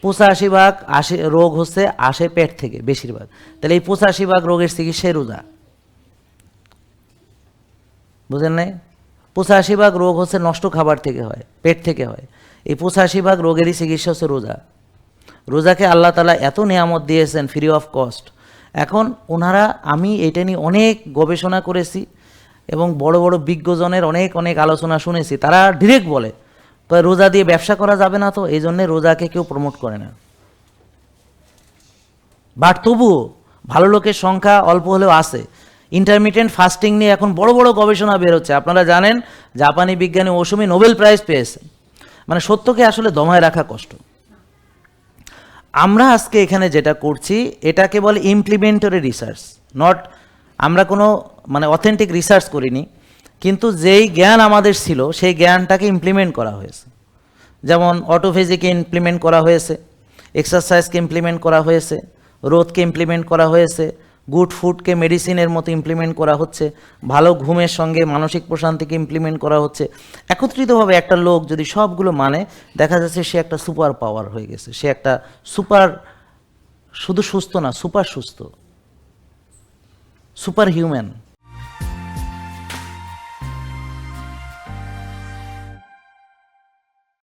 85 ভাগ রোগ হচ্ছে আসে পেট থেকে বেশিরভাগ। তাহলে এই 85 ভাগ রোগের চিকিৎসাই রোজা, বুঝেন নাই? 85 ভাগ রোগ হচ্ছে নষ্ট খাবার থেকে হয়, পেট থেকে হয়। এই 85 ভাগ রোগেরই চিকিৎসা হচ্ছে রোজা। রোজাকে আল্লাহ তাআলা এত নিয়ামত দিয়েছেন ফ্রি অফ কস্ট। এখন ওনারা, আমি এটা নিয়ে অনেক গবেষণা করেছি এবং বড় বড় বিজ্ঞজনের অনেক অনেক আলোচনা শুনেছি। তারা ডিরেক্ট বলে তো রোজা দিয়ে ব্যবসা করা যাবে না, তো এই জন্যে রোজাকে কেউ প্রমোট করে না। বাট তবুও ভালো লোকের সংখ্যা অল্প হলেও আছে। ইন্টারমিটেন্ট ফাস্টিং নিয়ে এখন বড় বড় গবেষণা বের হচ্ছে। আপনারা জানেন জাপানি বিজ্ঞানী ওসুমি নোবেল প্রাইজ পেয়েছে। মানে সত্যকে আসলে দমায় রাখা কষ্ট। আমরা আজকে এখানে যেটা করছি এটাকে বলে ইমপ্লিমেন্টরি রিসার্চ, নট, আমরা কোনো মানে অথেন্টিক রিসার্চ করিনি, কিন্তু যেই জ্ঞান আমাদের ছিল সেই জ্ঞানটাকে ইমপ্লিমেন্ট করা হয়েছে। যেমন অটোফেজিকে ইমপ্লিমেন্ট করা হয়েছে, এক্সারসাইজকে ইমপ্লিমেন্ট করা হয়েছে, রোদকে ইমপ্লিমেন্ট করা হয়েছে, গুড ফুডকে মেডিসিনের মতো ইমপ্লিমেন্ট করা হচ্ছে, ভালো ঘুমের সঙ্গে মানসিক প্রশান্তিকে ইমপ্লিমেন্ট করা হচ্ছে। একত্রিতভাবে একটা লোক যদি সবগুলো মানে, দেখা যাচ্ছে সে একটা সুপার পাওয়ার হয়ে গেছে, সে একটা সুপার, শুধু সুস্থ না, সুপার সুস্থ, সুপার হিউম্যান।